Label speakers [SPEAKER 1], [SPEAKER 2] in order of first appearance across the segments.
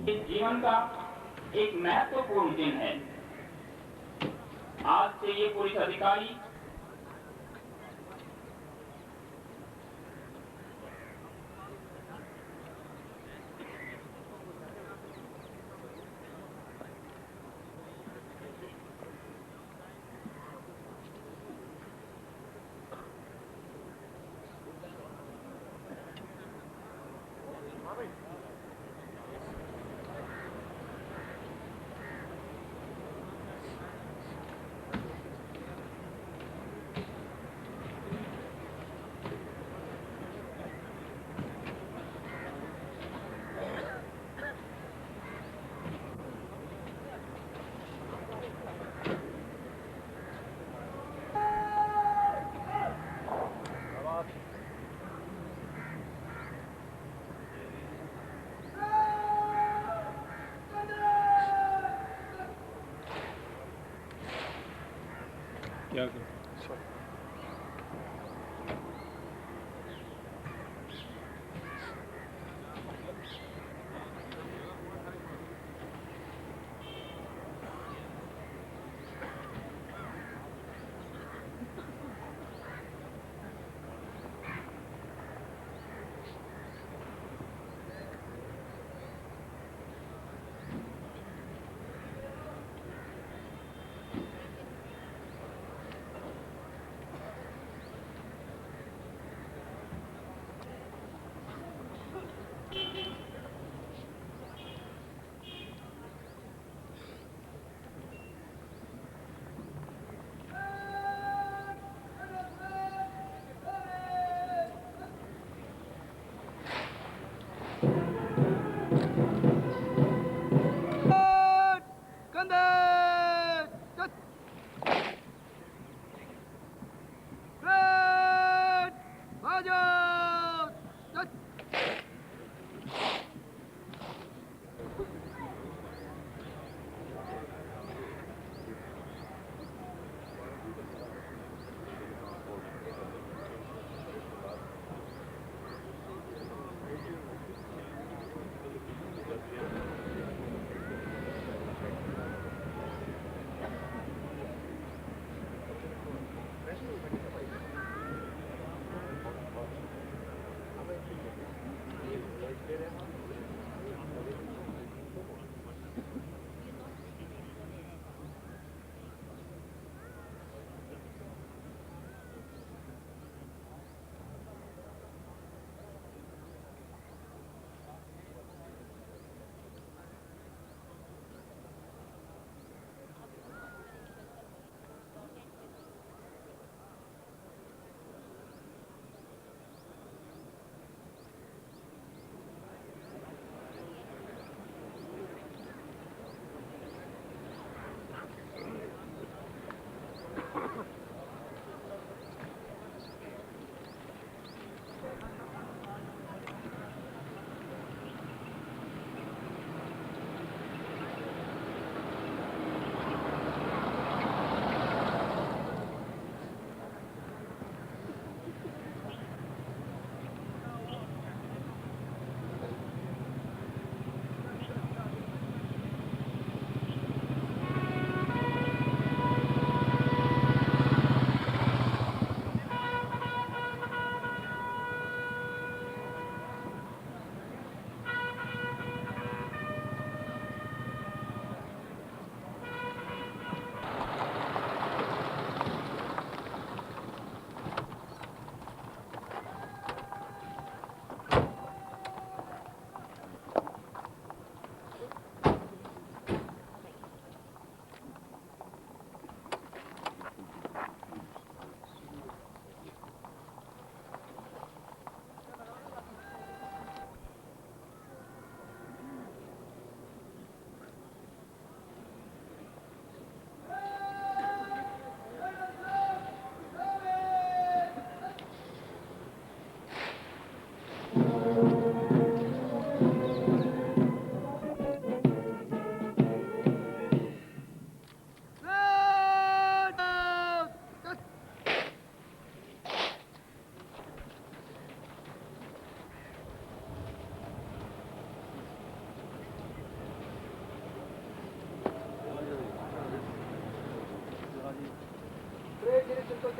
[SPEAKER 1] इस जीवन का एक महत्वपूर्ण दिन है। आज से ये पुलिस अधिकारी
[SPEAKER 2] क्या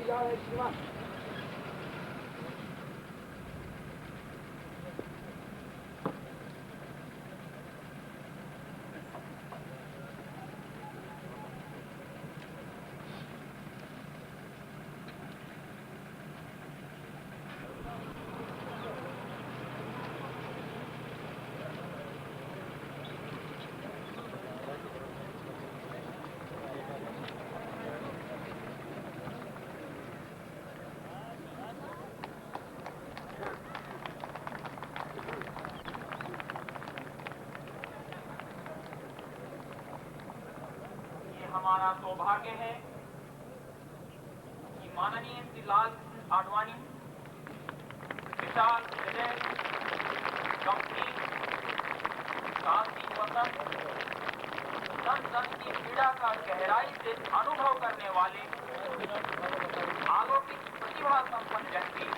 [SPEAKER 3] इंतजार है श्रीमान।
[SPEAKER 4] हमारा सौभाग्य है कि माननीय श्री लाल कृष्ण आडवाणी, विशाल विजय, कंपनी, शांति वसंत, सन सन की पीड़ा का गहराई से अनुभव करने वाले अलौकिक प्रतिभा संपन्न व्यक्ति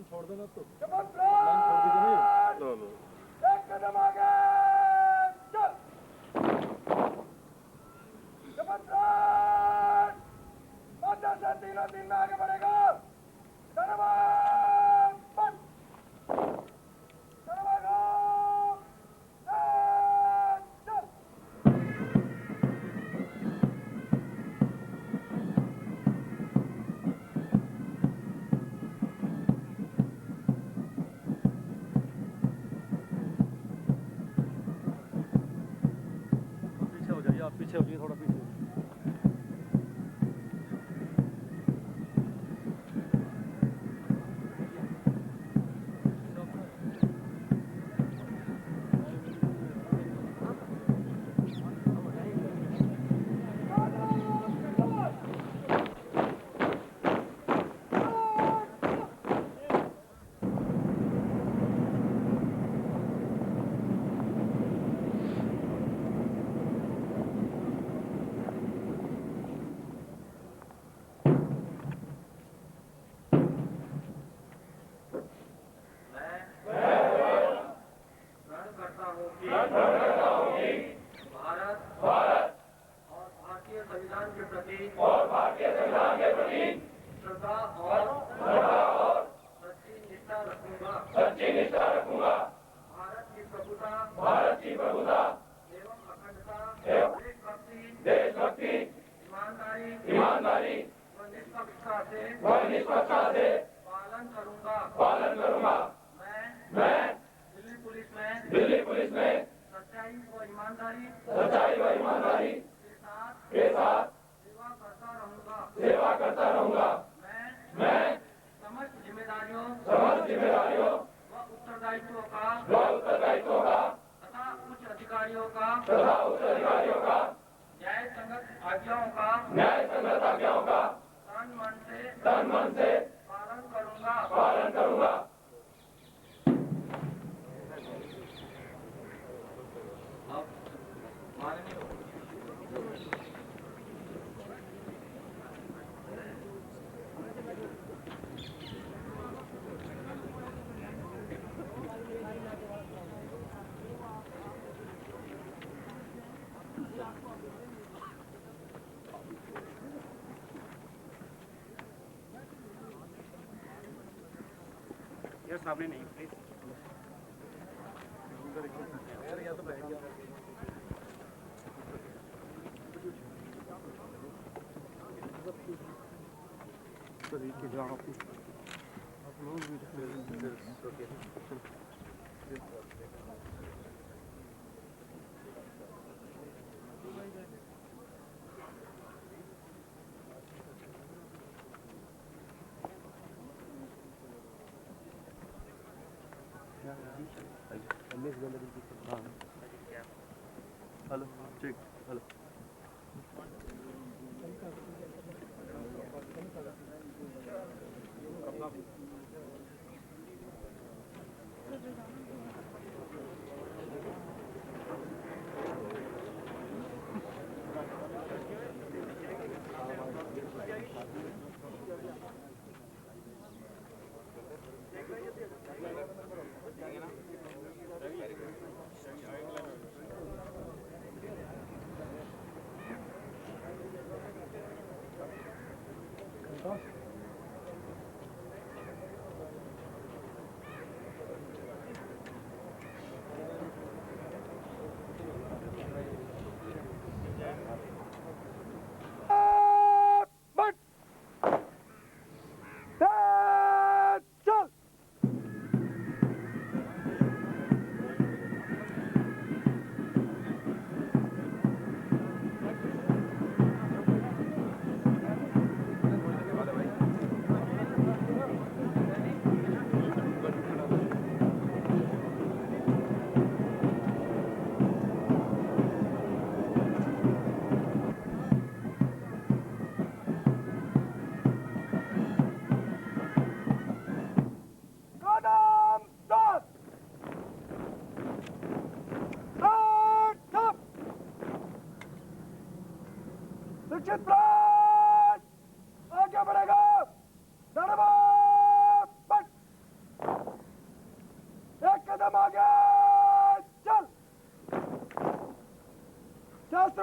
[SPEAKER 3] लाइन छोड़ देना तो लाइन छोड़ दीजिए ना एक कदम आगे चल अंदर से तीनों दिन में आगे बढ़ेगा धन्यवाद आप पीछे हो जाइए थोड़ा पीछे
[SPEAKER 2] यार सामने नहीं प्लीज
[SPEAKER 3] या तो बैठ गया आप लोग हेलो चेक हेलो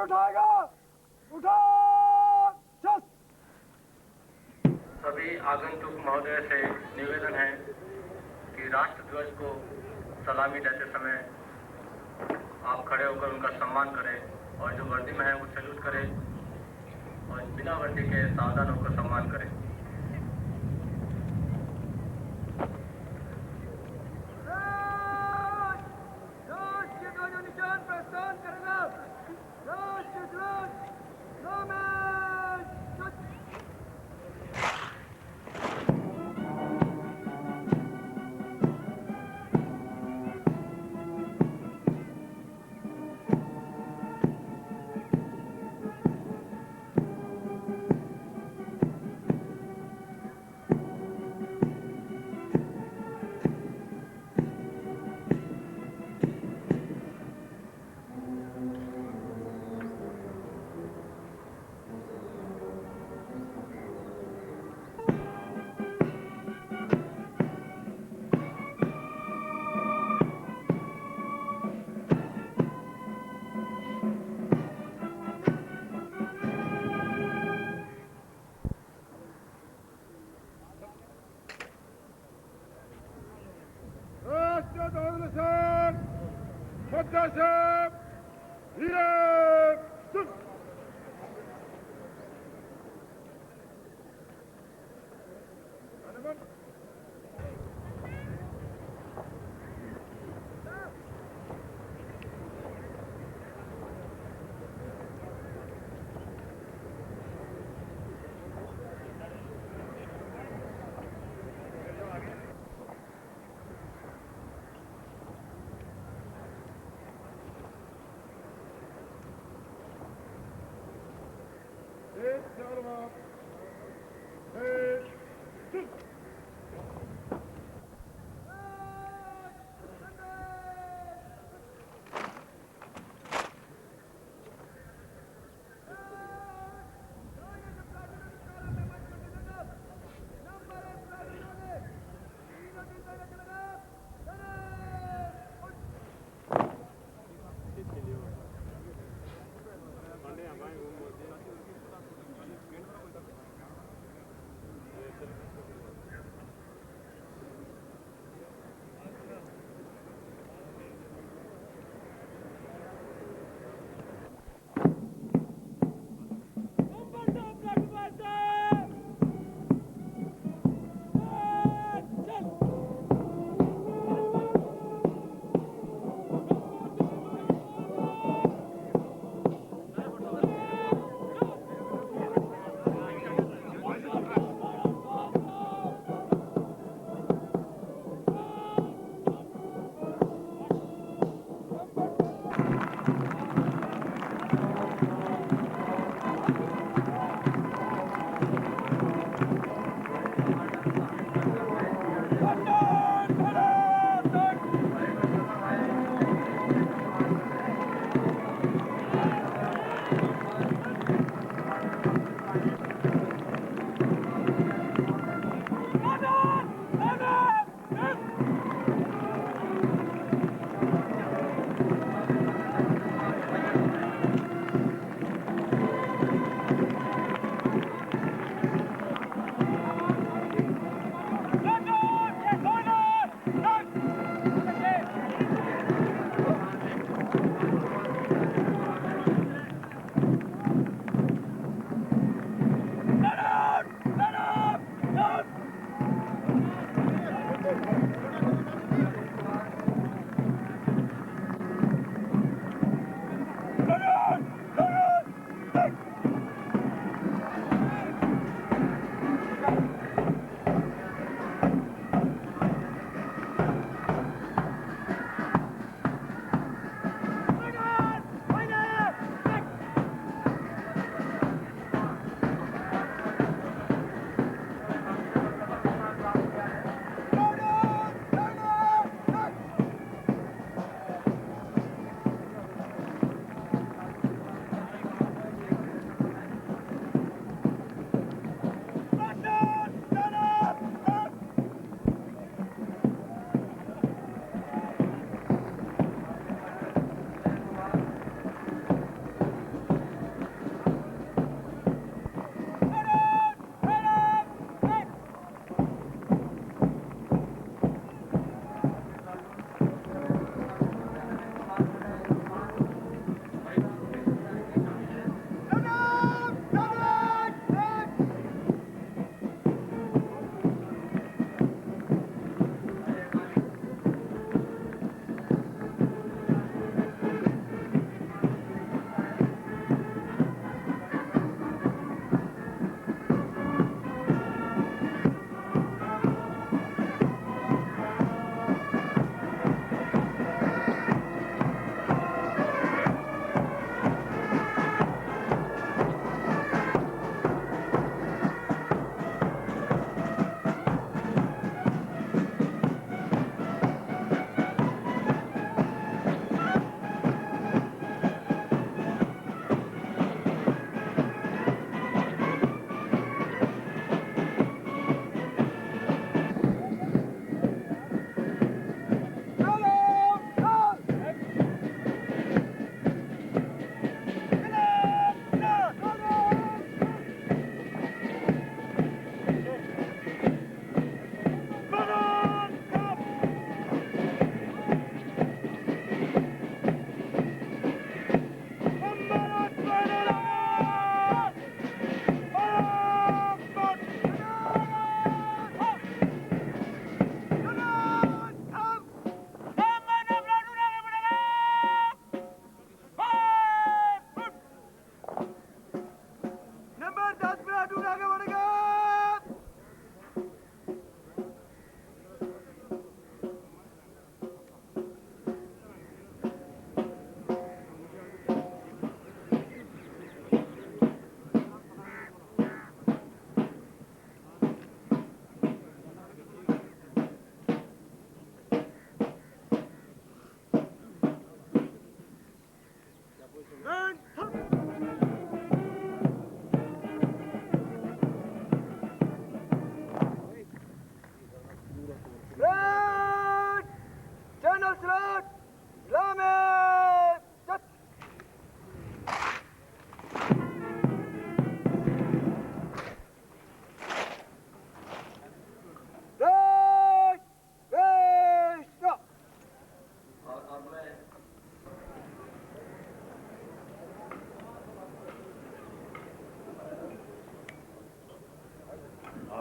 [SPEAKER 3] उठाएगा? उठा! चल!
[SPEAKER 5] सभी आगंतुक महोदय से निवेदन है कि राष्ट्र ध्वज को सलामी देते समय आप खड़े होकर उनका सम्मान करें और जो वर्दी में है वो सैल्यूट करें और बिना वर्दी के सावधान होकर सम्मान करें।
[SPEAKER 3] राष्ट्रीय ध्वज निशान प्रस्थान करना। राष्ट्रीय ध्वज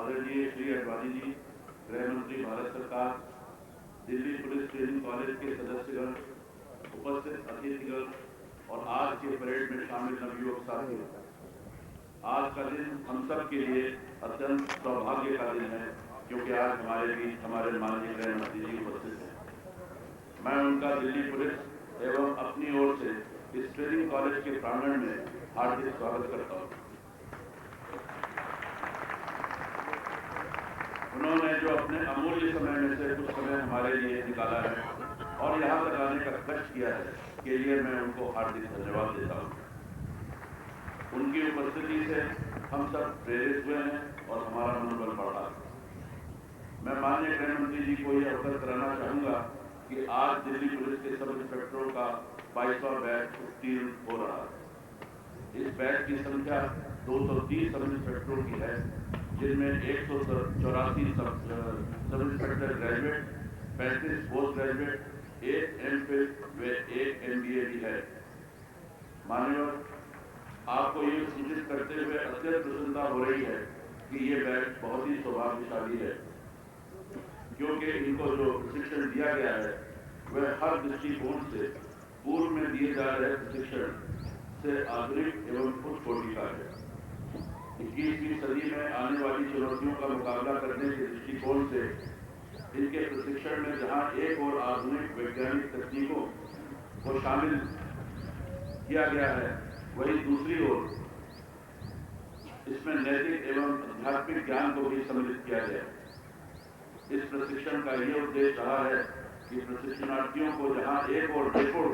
[SPEAKER 6] आदरणीय श्री अडवाणी जी, गृह मंत्री भारत सरकार, दिल्ली पुलिस ट्रेनिंग कॉलेज के सदस्यगण, उपस्थित अतिथिगण और आज के परेड में शामिल नवयुवक साथी, आज का दिन हम सब के लिए अत्यंत सौभाग्य का दिन है, क्योंकि आज हमारे बीच हमारे माननीय गृह मंत्री जी उपस्थित हैं। मैं उनका दिल्ली पुलिस एवं अपनी ओर से इस ट्रेनिंग कॉलेज के प्रांगण में हार्दिक स्वागत करता हूँ। उन्होंने जो अपने अमूल्य समय में से कुछ समय हमारे लिए निकाला है और यहाँ तक आने का कष्ट किया है, के लिए मैं उनको हार्दिक धन्यवाद देता हूँ। उनकी उपस्थिति से हम सब प्रेरित हुए हैं और हमारा मनोबल बढ़ा। मैं माननीय गृह मंत्री जी को यह अवगत कराना चाहूंगा कि आज दिल्ली पुलिस के सब इंस्पेक्टरों का 22वां बैच उत्तीर्ण हो रहा है। इस बैच की संख्या 230 सब इंस्पेक्टरों की है, जिनमें 184 sub inspector graduate, 35 post graduate, 1 MPhil व 1 MBA भी है। मान्यवर, आपको ये सूचित करते हुए अत्यंत प्रसन्नता हो रही है कि ये बैच बहुत ही सौभाग्यशाली है, क्योंकि इनको जो प्रशिक्षण दिया गया है वह हर दृष्टिकोण से पूर्व में दिए जा रहे प्रशिक्षण से आधुनिक एवं उच्च कोटि का है। 21वीं सदी में आने वाली चुनौतियों का मुकाबला करने के दृष्टिकोण से इनके प्रशिक्षण में जहां एक और आधुनिक वैज्ञानिक तकनीकों को शामिल किया गया है, वहीं दूसरी ओर इसमें नैतिक एवं आध्यात्मिक ज्ञान को भी सम्मिलित किया गया है। इस प्रशिक्षण का यह उद्देश्य रहा है कि प्रशिक्षणार्थियों को जहां एक और निपुण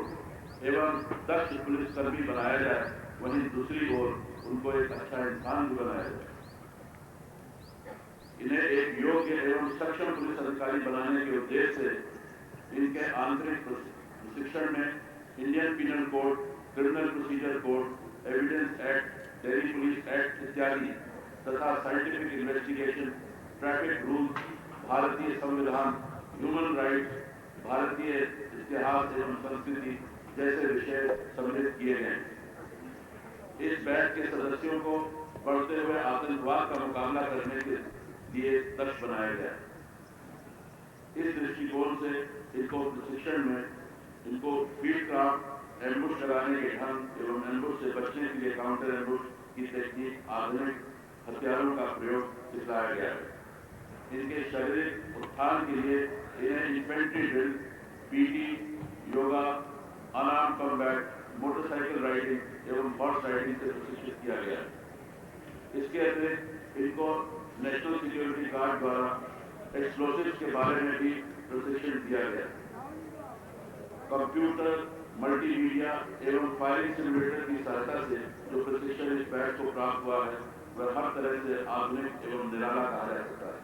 [SPEAKER 6] एवं दक्ष पुलिसकर्मी बनाया जाए, वहीं दूसरी ओर उनको एक अच्छा इंसान भी बनाया जाए। इन्हें एक योग्य एवं सक्षम पुलिस अधिकारी बनाने के उद्देश्य से इनके आंतरिक प्रशिक्षण में Indian penal code, criminal procedure code, evidence act, Delhi police act इत्यादि तथा साइंटिफिक इन्वेस्टिगेशन, ट्रैफिक रूल्स, भारतीय संविधान, ह्यूमन राइट्स, भारतीय इतिहास एवं संस्कृति जैसे विषय सम्मिलित किए गए। इस बैच के सदस्यों को बढ़ते हुए आतंकवाद का मुकाबला करने के लिए दक्ष बनाया गया। इस दृष्टिकोण से इनको प्रशिक्षण में इनको फील्ड क्राफ्ट, एम्बुश लगाने के ढंग एवं एम्बुश से बचने के लिए काउंटर एम्बुश की तकनीक, आधुनिक हथियारों का प्रयोग सिखाया गया है। इनके शारीरिक उत्थान के लिए इन्हें infantry drill, PT, yoga, unarmoured combat, motorcycle riding एवं हॉर्स राइडिंग से प्रशिक्षित किया गया है। इसके अतिरिक्त इनको नेशनल सिक्योरिटी गार्ड द्वारा एक्सप्लोसिव्स के बारे में भी प्रशिक्षण दिया गया। कंप्यूटर, मल्टीमीडिया एवं फायरिंग सिमुलेटर की सहायता से जो प्रशिक्षण इस बैच को प्राप्त हुआ है, वह हर तरह से आधुनिक एवं निराला कहा जा सकता है।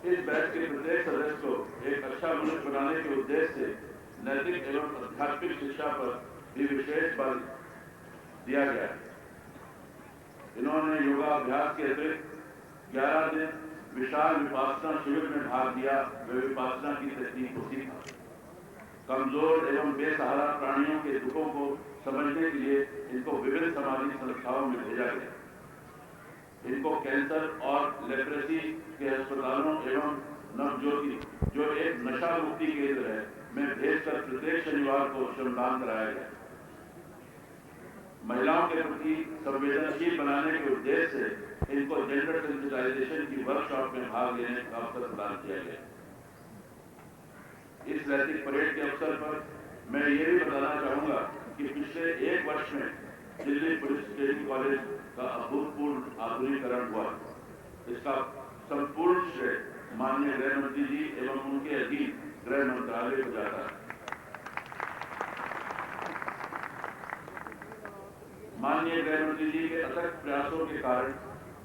[SPEAKER 6] इस बैच के प्रत्येक सदस्य को एक अच्छा मनुष्य बनाने के उद्देश्य से नैतिक एवं आध्यात्मिक शिक्षा पर भी विशेष बल दिया गया है। इन्होंने योगाभ्यास के अतिरिक्त 11 दिन विशाल विपासना शिविर में भाग लिया व विपासना की तकनीक को सीखा। कमजोर एवं बेसहारा प्राणियों के दुखों को समझने के लिए इनको विभिन्न सामाजिक संस्थाओं में भेजा गया। इनको कैंसर और लेप्रेसी के अस्पतालों एवं नवज्योति, जो एक नशा मुक्ति केंद्र है, में भेजकर प्रत्येक शनिवार को श्रमदान कराया गया। महिलाओं के प्रति संवेदनशील बनाने के उद्देश्य से इनको जेंडर सेंसिटाइजेशन की वर्कशॉप में भाग लेने का अवसर प्रदान किया गया। इस नैतिक परेड के अवसर पर मैं ये भी बताना चाहूंगा कि पिछले 1 वर्ष में दिल्ली पुलिस ट्रेनिंग कॉलेज का अभूतपूर्व आधुनिकीकरण हुआ। इसका संपूर्ण श्रेय माननीय गृह मंत्री जी एवं उनके अधीन गृह मंत्रालय को जाता है। माननीय गृह मंत्री जी के अथक प्रयासों के कारण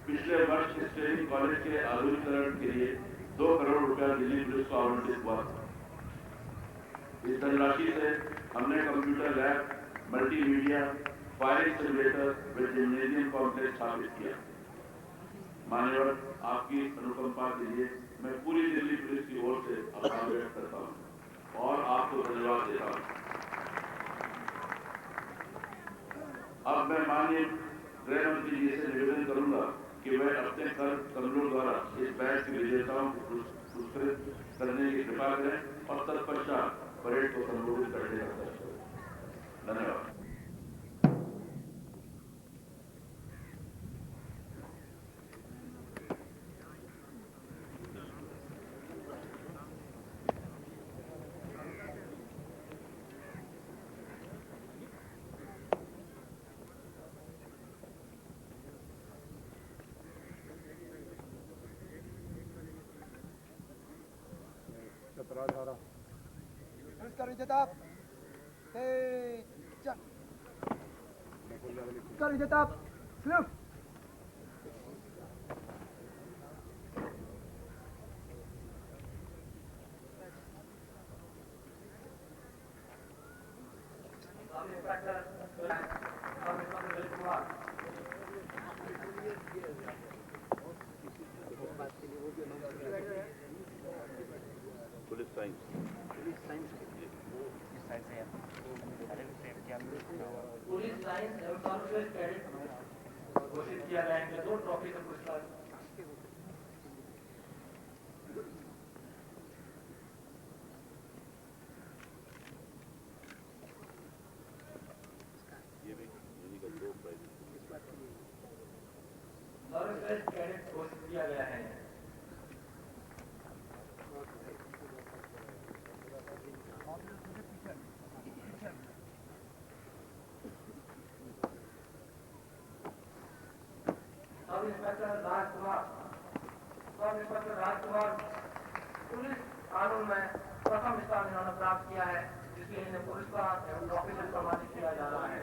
[SPEAKER 6] पिछले वर्ष इस ट्रेनिंग कॉलेज के आधुनिकीकरण के लिए 2 करोड़ रुपया दिल्ली पुलिस को आवंटित हुआ। इस धनराशि से हमने computer lab, multimedia, firing simulator व जिम्नेजियम कॉम्प्लेक्स स्थापित किया। मान्यवर, आपकी अनुकंपा के लिए मैं पूरी दिल्ली पुलिस की ओर से आभार व्यक्त करता हूं और आपको धन्यवाद देता हूं। अब मैं माननीय गृह मंत्री जी से निवेदन करूंगा कि वह अपने कर करें और तत्पश्चात परेड को संबोधित करने का प्रयास करें। धन्यवाद।
[SPEAKER 3] पुरस्कार विजेता पुरस्कार विजेता slip
[SPEAKER 6] police science
[SPEAKER 2] police science एवं सर्वश्रेष्ठ कैडेट घोषित किया गया है। 2 ट्रॉफी से पुरस्कार सर्वश्रेष्ठ कैडेट घोषित किया गया है। सब इंस्पेक्टर राजकुमार पुलिस कानून में प्रथम स्थान इन्होंने प्राप्त किया है, जिसलिए इन्हें पुरस्कार एवं ट्रॉफी से सम्मानित किया जा रहा है।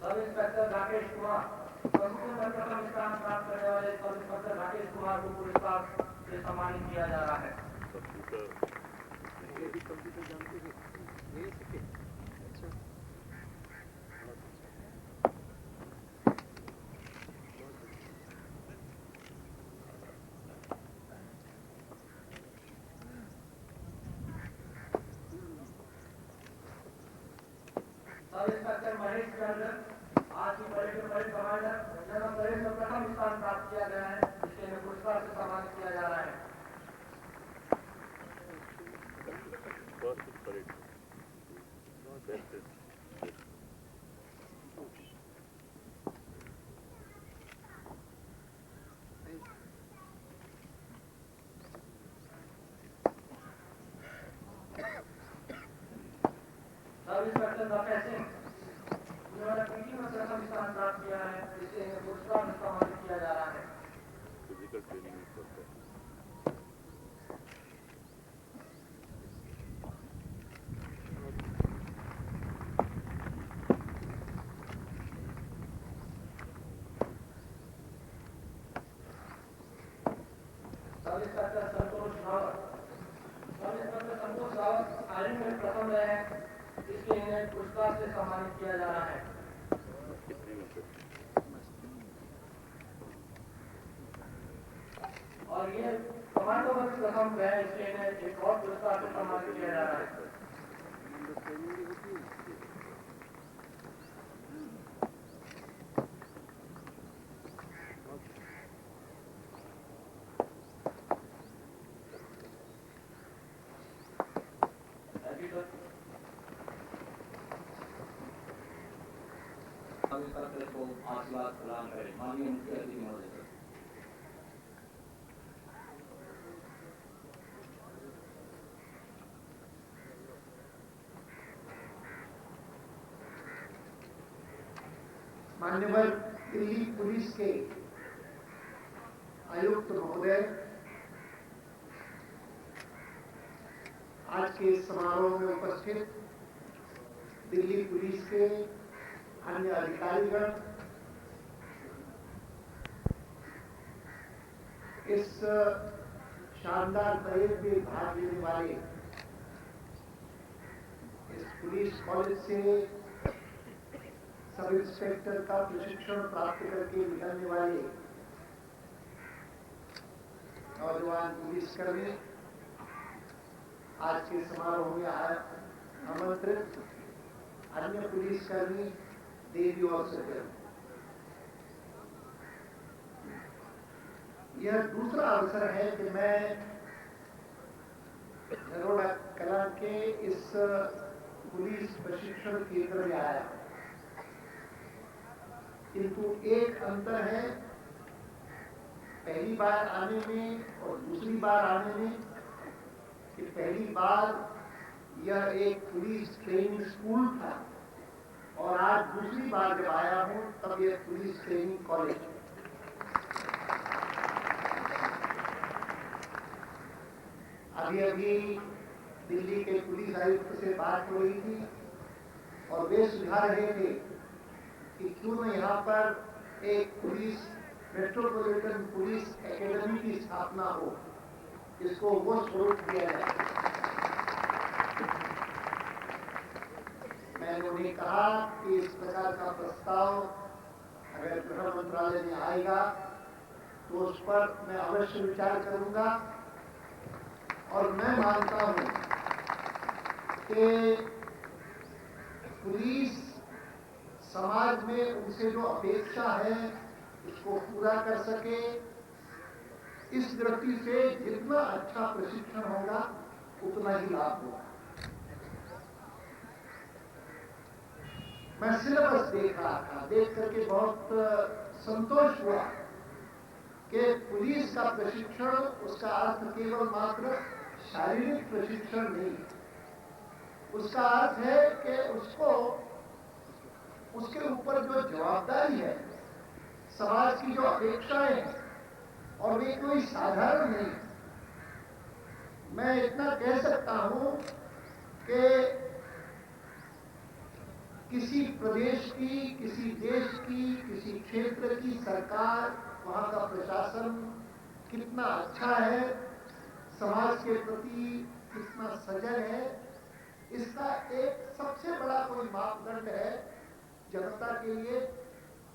[SPEAKER 2] Sub inspector Rakesh Kumar computer में प्रथम स्थान प्राप्त करने वाले सब इंस्पेक्टर राकेश कुमार को पुरस्कार से सम्मानित किया जा रहा है। सब इंस्पेक्टर महेश चंद्र आज की परेड में परेड कमांडर जनरल परेड में प्रथम स्थान प्राप्त किया गया है, जिसके लिए पुरस्कार से सम्मानित किया जा रहा है। सब इंस्पेक्टर दफे सिंह जिन्होंने पीटी में प्रथम स्थान प्राप्त किया है, जिससे इन्हें पुरस्कार से सम्मानित किया जा रहा है।
[SPEAKER 6] फिजिकल ट्रेनिंग करते हैं।
[SPEAKER 2] सब इंस्पेक्टर संतोष रावत आर्मी में प्रथम रहे हैं, इसलिए इन्हें पुरस्कार से सम्मानित किया जा रहा है। और ये कमांडो में प्रथम रहे, इसलिए इन्हें एक और पुरस्कार से सम्मानित किया जा रहा है। को आशीर्वाद प्रदान करें। माननीय मुख्य अतिथि महोदय।
[SPEAKER 3] मान्यवर दिल्ली पुलिस के आयुक्त महोदय, आज के समारोह में उपस्थित दिल्ली पुलिस के अन्य अधिकारीगण, इस शानदार परेड में भाग लेने वाले, इस पुलिस कॉलेज से सब इंस्पेक्टर का प्रशिक्षण प्राप्त करके निकलने वाले नौजवान पुलिसकर्मी आज के समारोह में आमंत्रित अन्य पुलिसकर्मी, देवी और सज्जन, यह दूसरा अवसर है कि मैं नरोड़ा कला के इस पुलिस प्रशिक्षण केंद्र में आया, किंतु एक अंतर है पहली बार आने में और दूसरी बार आने में कि पहली बार यह एक पुलिस ट्रेनिंग स्कूल था और आज दूसरी बार जब आया हूं तब यह पुलिस ट्रेनिंग कॉलेज। अभी दिल्ली के पुलिस आयुक्त से बात हो रही थी और वे सुझा रहे थे कि क्यों न यहाँ पर एक पुलिस मेट्रोपॉलिटन पुलिस एकेडमी की स्थापना हो, इसको वो स्वरूप दिया जाए। मैंने उन्हें कहा कि इस प्रकार का प्रस्ताव अगर गृह मंत्रालय में आएगा तो उस पर मैं अवश्य विचार करूंगा और मैं मानता हूं कि पुलिस समाज में उनसे जो अपेक्षा है उसको पूरा कर सके, इस दृष्टि से जितना अच्छा प्रशिक्षण होगा उतना ही लाभ होगा। मैं सिलेबस देख रहा था, देख करके बहुत संतोष हुआ कि पुलिस का प्रशिक्षण, उसका अर्थ केवल मात्र शारीरिक प्रशिक्षण नहीं, उसका अर्थ है कि उसको उसके ऊपर जो जवाबदारी है, समाज की जो अपेक्षाएं हैं, और वे कोई साधारण नहीं। मैं इतना कह सकता हूं कि किसी प्रदेश की, किसी देश की, किसी क्षेत्र की सरकार, वहां का प्रशासन कितना अच्छा है, समाज के प्रति कितना सजग है, इसका एक सबसे बड़ा कोई मापदंड है जनता के लिए,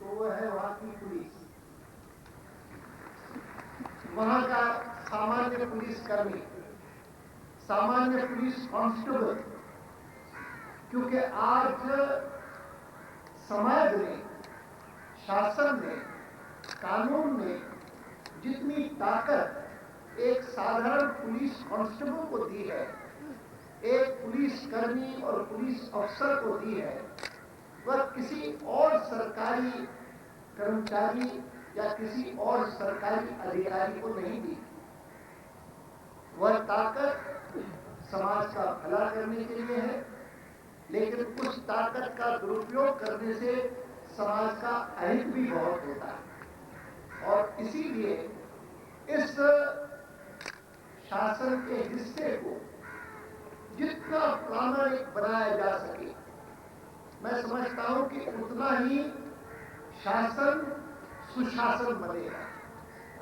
[SPEAKER 3] तो वो है वहां की पुलिस, वहां का सामान्य पुलिसकर्मी, सामान्य पुलिस कांस्टेबल। क्योंकि आज समाज ने, शासन ने, कानून ने जितनी ताकत एक साधारण पुलिस कांस्टेबल को दी है, एक पुलिसकर्मी और पुलिस अफसर को दी है, वह किसी और सरकारी कर्मचारी या किसी और सरकारी अधिकारी को नहीं दी। वह ताकत समाज का भला करने के लिए है, लेकिन उस ताकत का दुरुपयोग करने से समाज का अहित भी बहुत होता है। और इसीलिए इस शासन के हिस्से को जितना प्रामाणिक बनाया जा सके, मैं समझता हूं कि उतना ही शासन सुशासन बनेगा,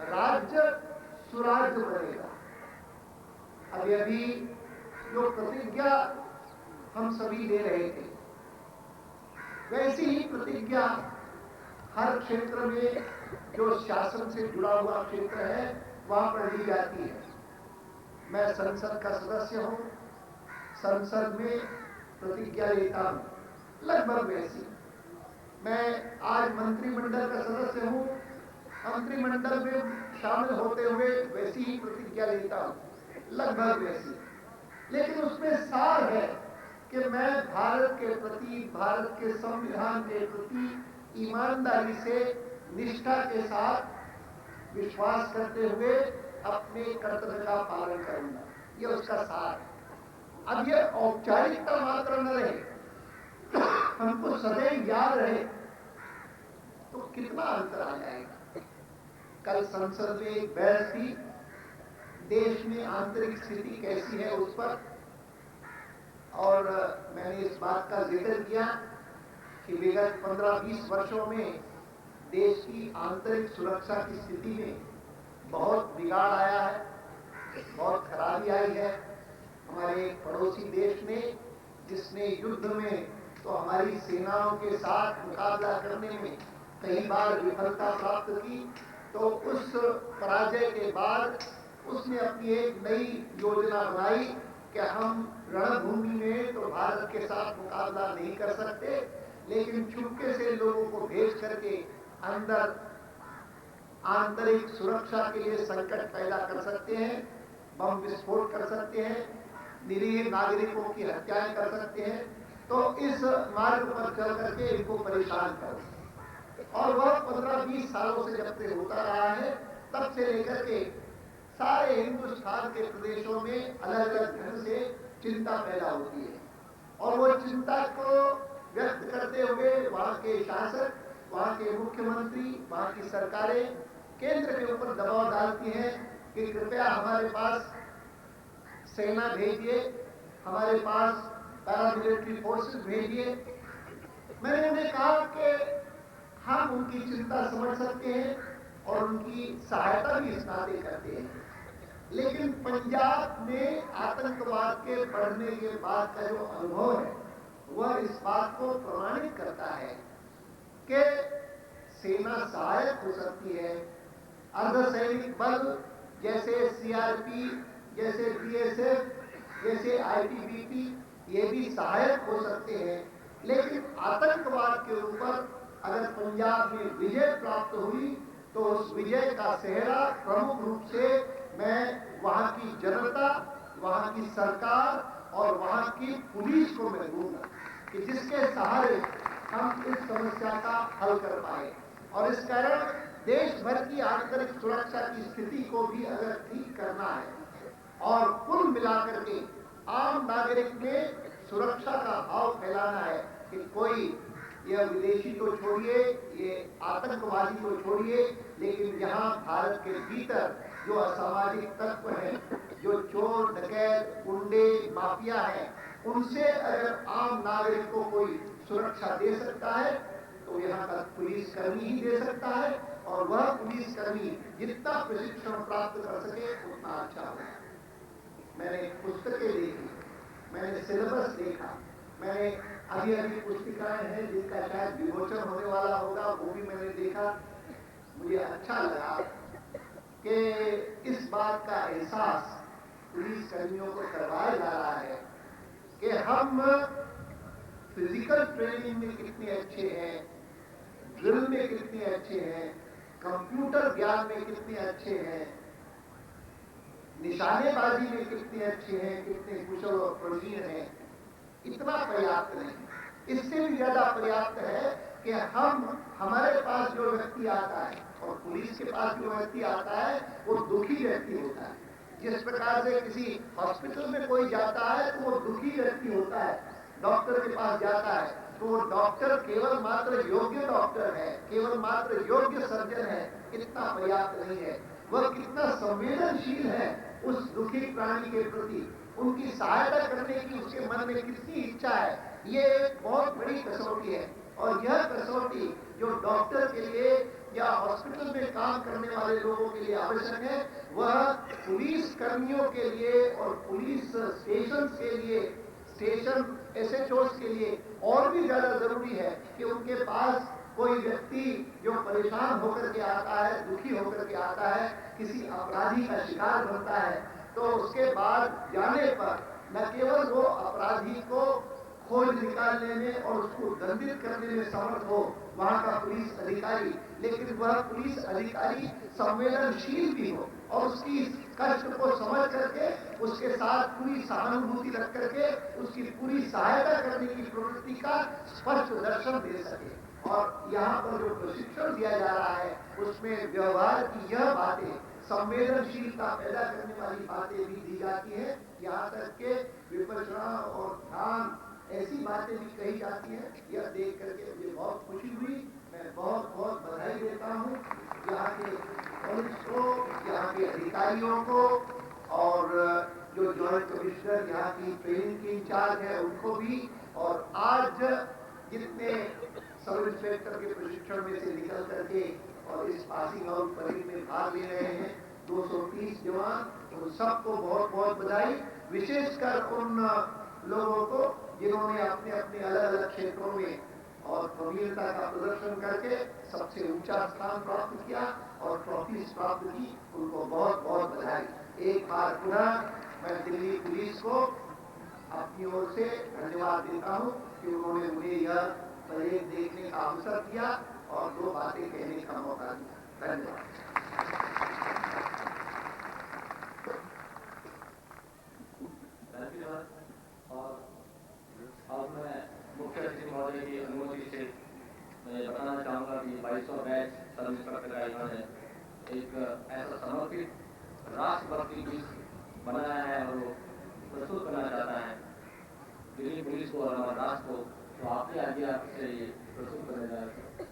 [SPEAKER 3] राज्य सुराज्य बनेगा। अभी जो प्रतिज्ञा हम सभी ले रहे थे, वैसी ही प्रतिज्ञा हर क्षेत्र में जो शासन से जुड़ा हुआ क्षेत्र है वहां पर ली जाती है। मैं संसद का सदस्य हूं, संसद में प्रतिज्ञा लेता हूं, लगभग वैसी। मैं आज मंत्रिमंडल का सदस्य हूं, मंत्रिमंडल में शामिल होते हुए वैसी ही प्रतिज्ञा लेता हूं, लगभग वैसी। लेकिन उसमें सार है कि मैं भारत के प्रति, भारत के संविधान के प्रति ईमानदारी से, निष्ठा के साथ विश्वास करते हुए अपने कर्तव्य का पालन करूंगा। यह उसका सार है। अब यह औपचारिकता मात्र न रहे, हमको सदैव याद रहे, तो कितना अंतर आ जाएगा। कल संसद में एक बहस थी, देश में आंतरिक स्थिति कैसी है उस पर, और मैंने इस बात का जिक्र किया कि विगत 15-20 वर्षों में देश की आंतरिक सुरक्षा की स्थिति में बहुत बिगाड़ आया है, बहुत खराबी आई है। हमारे पड़ोसी देश ने, जिसने युद्ध में तो हमारी सेनाओं के साथ मुकाबला करने में कई बार विफलता प्राप्त की, तो उस पराजय के बाद उसने अपनी एक नई योजना बनाई कि हम रणभूमि में तो भारत के साथ मुकाबला नहीं कर सकते, लेकिन चुपके से लोगों को भेज करके अंदर आंतरिक सुरक्षा के लिए संकट पैदा कर सकते हैं, बम विस्फोट कर सकते हैं, निरीह नागरिकों की हत्याएं कर सकते हैं। तो इस मार्ग पर चल करके इनको परेशान करो। और वह 15-20 सालों से जब से होता रहा है, तब से लेकर के सारे हिंदुस्तान के प्रदेशों में अलग अलग ढंग से चिंता पैदा होती है। और वो चिंता को व्यक्त करते हुए वहां के शासक, वहां के मुख्यमंत्री, वहां की सरकारें केंद्र के ऊपर दबाव डालती हैं कि कृपया हमारे पास सेना भेजिए, हमारे पास पैरामिलिट्री फोर्सेस भेजिए। मैंने उन्हें कहा कि हम उनकी चिंता समझ सकते हैं और उनकी सहायता भी इस नाते करते हैं, लेकिन पंजाब में आतंकवाद के बढ़ने के बाद का जो अनुभव है वह इस बात को प्रमाणित करता है कि सेना सहायक हो सकती है। अर्धसैनिक बल जैसे सीआरपी, जैसे बीएसएफ, जैसे आईटीबीपी ये भी सहायक हो सकते हैं, लेकिन आतंकवाद के ऊपर अगर पंजाब में विजय प्राप्त हुई तो उस विजय का सेहरा प्रमुख रूप से मैं वहां की जनता, वहां की सरकार और वहां की पुलिस को मैं दूंगा कि जिसके सहारे हम इस समस्या का हल कर पाए। और इस कारण देश भर की आंतरिक सुरक्षा की स्थिति को भी अगर ठीक करना है और कुल मिलाकर के आम नागरिक में सुरक्षा का भाव फैलाना है कि कोई यह विदेशी तो छोड़िए, ये आतंकवादी तो छोड़िए, लेकिन यहाँ भारत के भीतर जो असामाजिक तत्व हैं, जो चोर डकैत गुंडे माफिया हैं, उनसे अगर आम नागरिक को कोई सुरक्षा दे सकता है तो यहाँ का पुलिसकर्मी ही दे सकता है। और वह पुलिसकर्मी जितना प्रशिक्षण प्राप्त कर सके उतना अच्छा होगा। मैंने पुस्तकें देखी, मैंने सिलेबस देखा, मैंने अभी पुस्तिकाएं हैं जिनका शायद विमोचन होने वाला होगा, वो भी मैंने देखा। मुझे अच्छा लगा कि इस बात का एहसास पुलिस कर्मियों को करवाया जा रहा है कि हम फिजिकल ट्रेनिंग में कितने अच्छे हैं, ड्रिल में कितने अच्छे हैं, कंप्यूटर ज्ञान में कितने अच्छे हैं, निशानेबाजी में कितने अच्छे हैं, कितने कुशल और प्रवीण हैं। इतना पर्याप्त नहीं, इससे भी ज्यादा पर्याप्त है कि हमारे पास जो व्यक्ति आता है और पुलिस के पास जो व्यक्ति आता है वो दुखी व्यक्ति होता है। जिस प्रकार से किसी हॉस्पिटल में कोई जाता है तो वो दुखी व्यक्ति होता है, डॉक्टर के पास जाता है तो वो डॉक्टर केवल मात्र योग्य डॉक्टर है, केवल मात्र योग्य सर्जन है, इतना पर्याप्त नहीं है। वह कितना संवेदनशील है उस दुखी प्राणी के प्रति, उनकी सहायता करने की उसके मन में कितनी इच्छा है, ये एक बहुत बड़ी कसौटी है। और यह कसौटी जो डॉक्टर के लिए या हॉस्पिटल में काम करने वाले लोगों के लिए आवश्यक है, वह पुलिस कर्मियों के लिए और पुलिस स्टेशन के लिए, स्टेशन एसएचओस के लिए और भी ज्यादा जरूरी है कि उनके पास कोई व्यक्ति जो परेशान होकर के आता है, दुखी होकर के आता है, किसी अपराधी का शिकार बनता है, तो उसके बाद जाने पर न केवल वो अपराधी को खोज निकालने में और उसको दंडित करने में समर्थ हो वहां का पुलिस अधिकारी, लेकिन वह पुलिस अधिकारी संवेदनशील भी हो और उसकी कष्ट को समझ करके उसके साथ पूरी सहानुभूति रख करके उसकी पूरी सहायता करने की प्रवृत्ति का स्पष्ट दर्शन दे सके। और यहाँ पर जो प्रशिक्षण दिया जा रहा है उसमें व्यवहार की यह बातें, संवेदनशीलता पैदा करने वाली बातें भी दी जाती है। यहाँ तक के विपश्यना और ध्यान ऐसी बातें भी कही जाती हैं। यह देख करके मुझे बहुत खुशी हुई। मैं बहुत बहुत बधाई देता हूँ यहाँ के पुलिस को, यहाँ के अधिकारियों को और जो जॉइंट कमिश्नर यहाँ की ट्रेनिंग के इंचार्ज है उनको भी। और आज जितने सब इंस्पेक्टर के प्रशिक्षण में से निकल करके और इस पासिंग आउट परेड में भाग ले रहे हैं 230 जवान, उन सबको बहुत बहुत बधाई। विशेषकर उन लोगों को जिन्होंने अपने अपने अलग अलग क्षेत्रों में और प्रवीणता का प्रदर्शन करके सबसे ऊंचा स्थान प्राप्त किया और ट्रॉफीज प्राप्त की, उनको बहुत बहुत बधाई। एक बार पुनः मैं दिल्ली पुलिस को अपनी ओर से धन्यवाद देता हूं कि उन्होंने मुझे यह परेड देखने का अवसर दिया और 2 बातें कहने का मौका दिया। धन्यवाद।
[SPEAKER 7] और अब मैं मुख्य सचिव महोदय की अनुमति से मैं बताना चाहूँगा कि 22वां बैच सब इंस्पेक्टर का इन्होंने एक ऐसा समर्पित राष्ट्रभक्ति गीत बनाया है और वो प्रस्तुत करना चाहता है दिल्ली पुलिस को और हमारे राष्ट्र को, तो आपकी आज्ञा से ये प्रस्तुत करने जा रहे हैं।